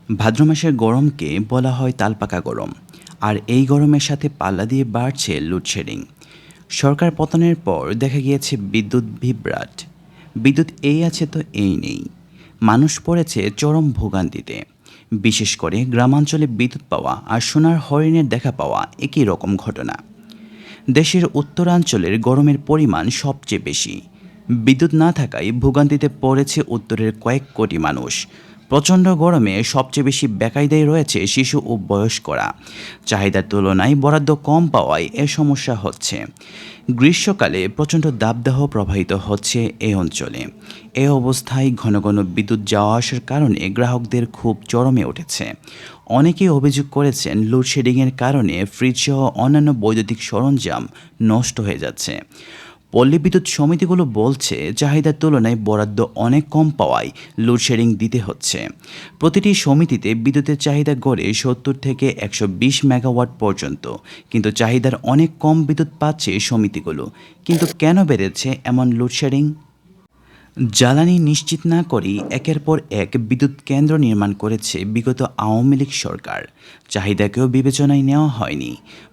ভাদ্র মাসের গরমকে বলা হয় তালপাকা গরম। আর এই গরমের সাথে পাল্লা দিয়ে বাড়ছে লোডশেডিং। সরকার পতনের পর দেখা গিয়েছে বিদ্যুৎ বিভ্রাট। বিদ্যুৎ এই আছে তো এই নেই। মানুষ পড়েছে চরম ভোগান্তিতে। বিশেষ করে গ্রামাঞ্চলে বিদ্যুৎ পাওয়া আর সোনার হরিণের দেখা পাওয়া একই রকম ঘটনা। দেশের উত্তরাঞ্চলের গরমের পরিমাণ সবচেয়ে বেশি। বিদ্যুৎ না থাকায় ভোগান্তিতে পড়েছে উত্তরের কয়েক কোটি মানুষ। প্রচণ্ড গরমে সবচেয়ে বেশি বেকায়দায় রয়েছে শিশু ও বয়স্করা। চাহিদার তুলনায় বরাদ্দ কম পাওয়ায় এ সমস্যা হচ্ছে। গ্রীষ্মকালে প্রচণ্ড দাবদাহ প্রবাহিত হচ্ছে এই অঞ্চলে। এ অবস্থায় ঘন ঘন বিদ্যুৎ যাওয়া আসার কারণে গ্রাহকদের খুব চরমে উঠেছে। অনেকেই অভিযোগ করেছেন লোডশেডিংয়ের কারণে ফ্রিজসহ অন্যান্য বৈদ্যুতিক সরঞ্জাম নষ্ট হয়ে যাচ্ছে। পল্লী বিদ্যুৎ সমিতিগুলো বলছে চাহিদার তুলনায় বরাদ্দ অনেক কম পাওয়ায় লোডশেডিং দিতে হচ্ছে। প্রতিটি সমিতিতে বিদ্যুতের চাহিদা গড়ে ৭০ থেকে ১২০ মেগাওয়াট পর্যন্ত, কিন্তু চাহিদার অনেক কম বিদ্যুৎ পাচ্ছে সমিতিগুলো। কিন্তু কেন বেড়েছে এমন লোডশেডিং? জ্বালানি নিশ্চিত না করেই একের পর এক বিদ্যুৎ কেন্দ্র নির্মাণ করেছে বিগত আওয়ামী লীগ সরকার। চাহিদাকেও বিবেচনায় নেওয়া হয়নি।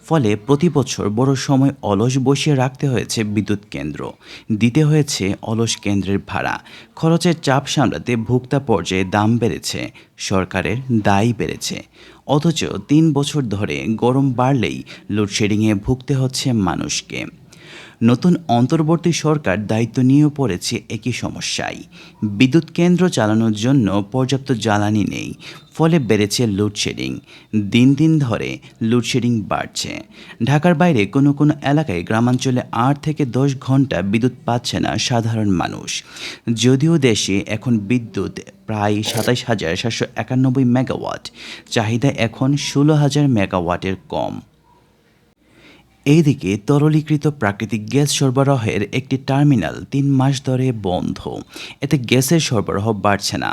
ফলে প্রতি বছর বড় সময় অলস বসিয়ে রাখতে হয়েছে বিদ্যুৎ কেন্দ্র। দিতে হয়েছে অলস কেন্দ্রের ভাড়া। খরচের চাপ সামলাতে ভোক্তা পর্যায়ে দাম বেড়েছে, সরকারের দায় বেড়েছে। অথচ ৩ বছর ধরে গরম বাড়লেই লোডশেডিংয়ে ভুগতে হচ্ছে মানুষকে। নতুন অন্তর্বর্তী সরকার দায়িত্ব নিয়েও পড়েছে একই সমস্যায়। বিদ্যুৎ কেন্দ্র চালানোর জন্য পর্যাপ্ত জ্বালানি নেই, ফলে বেড়েছে লোডশেডিং। দিন দিন ধরে লোডশেডিং বাড়ছে। ঢাকার বাইরে কোনো কোনো এলাকায় গ্রামাঞ্চলে ৮ থেকে ১০ ঘন্টা বিদ্যুৎ পাচ্ছে না সাধারণ মানুষ। যদিও দেশে এখন বিদ্যুৎ প্রায় ২৭,৭৯১ মেগাওয়াট, চাহিদা এখন ১৬,০০০ মেগাওয়াটের কম। এইদিকে তরলীকৃত প্রাকৃতিক গ্যাস সরবরাহের একটি টার্মিনাল ৩ মাস ধরে বন্ধ। এতে গ্যাসের সরবরাহ বাড়ছে না।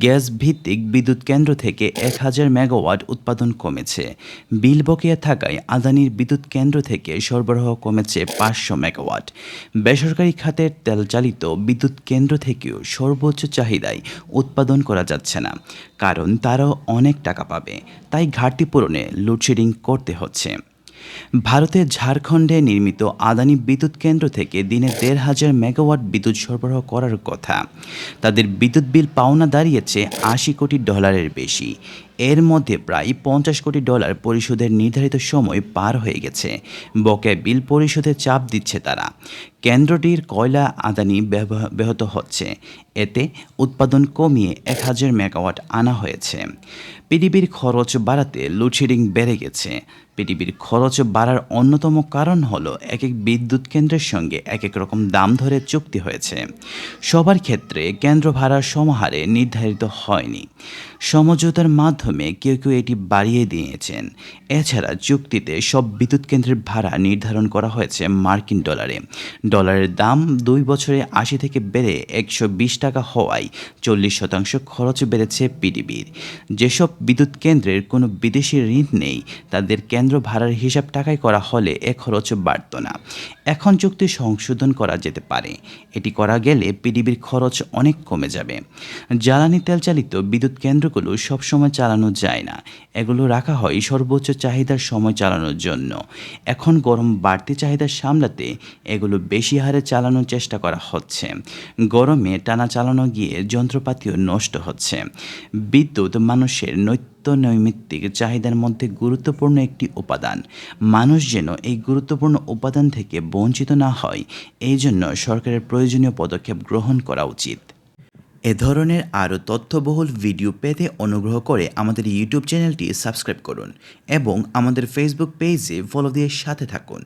গ্যাস ভিত্তিক বিদ্যুৎ কেন্দ্র থেকে ১,০০০ মেগাওয়াট উৎপাদন কমেছে। বিল বকেয়া থাকায় আদানির বিদ্যুৎ কেন্দ্র থেকে সরবরাহ কমেছে ৫০০ মেগাওয়াট। বেসরকারি খাতের তেলচালিত বিদ্যুৎ কেন্দ্র থেকেও সর্বোচ্চ চাহিদায় উৎপাদন করা যাচ্ছে না, কারণ তারাও অনেক টাকা পাবে। তাই ঘাটতি পূরণে লোডশেডিং করতে হচ্ছে। ভারতের ঝাড়খণ্ডে নির্মিত আদানি বিদ্যুৎ কেন্দ্র থেকে দিনে ১,৫০০ মেগাওয়াট বিদ্যুৎ সরবরাহ করার কথা। তাদের বিদ্যুৎ বিল পাওনা দাঁড়িয়েছে $৮০ কোটি বেশি। এর মধ্যে প্রায় $৫০ কোটি পরিশোধের নির্ধারিত সময় পার হয়ে গেছে। বকেয়া বিল পরিশোধে চাপ দিচ্ছে তারা। কেন্দ্রটির কয়লা আদানি ব্যাহত হচ্ছে। এতে উৎপাদন কমিয়ে ১,০০০ মেগাওয়াট আনা হয়েছে। পিডিবির খরচ বাড়াতে লোডশেডিং বেড়ে গেছে। পিডিবির খরচ বাড়ার অন্যতম কারণ হলো এক এক বিদ্যুৎ কেন্দ্রের সঙ্গে এক এক রকম দাম ধরে চুক্তি হয়েছে। সবার ক্ষেত্রে কেন্দ্র ভাড়ার সমাহারে নির্ধারিত হয়নি। সমঝোতার মাধ্যমে কেউ কেউ এটি বাড়িয়ে দিয়েছেন। এছাড়া চুক্তিতে সব বিদ্যুৎ কেন্দ্রের ভাড়া নির্ধারণ করা হয়েছে মার্কিন ডলারে। ডলারের দাম ২ বছরে ৮০ থেকে বেড়ে ১২০ টাকা হওয়ায় ৪০% খরচ বেড়েছে পিডিবির। যেসব বিদ্যুৎ কেন্দ্রের কোনো বিদেশি ঋণ নেই, তাদের কেন্দ্র ভাড়ার হিসাব টাকায় করা হলে এ খরচ বাড়ত না। এখন চুক্তি সংশোধন করা যেতে পারে। এটি করা গেলে পিডিবির খরচ অনেক কমে যাবে। জ্বালানি তেল চালিত বিদ্যুৎ কেন্দ্রগুলো সবসময় চালানো যায় না। এগুলো রাখা হয় সর্বোচ্চ চাহিদার সময় চালানোর জন্য। এখন গরম বাড়তি চাহিদা সামলাতে এগুলো বেশি হারে চালানোর চেষ্টা করা হচ্ছে। গরমে টানা চালানো গিয়ে যন্ত্রপাতিও নষ্ট হচ্ছে। বিদ্যুৎ মানুষের নৈমিত্তিক চাহিদার মধ্যে গুরুত্বপূর্ণ একটি উপাদান। মানুষ যেন এই গুরুত্বপূর্ণ উপাদান থেকে বঞ্চিত না হয়, এই জন্য সরকারের প্রয়োজনীয় পদক্ষেপ গ্রহণ করা উচিত। এ ধরনের আরও তথ্যবহুল ভিডিও পেতে অনুগ্রহ করে আমাদের ইউটিউব চ্যানেলটি সাবস্ক্রাইব করুন এবং আমাদের ফেসবুক পেজে ফলো দিয়ে সাথে থাকুন।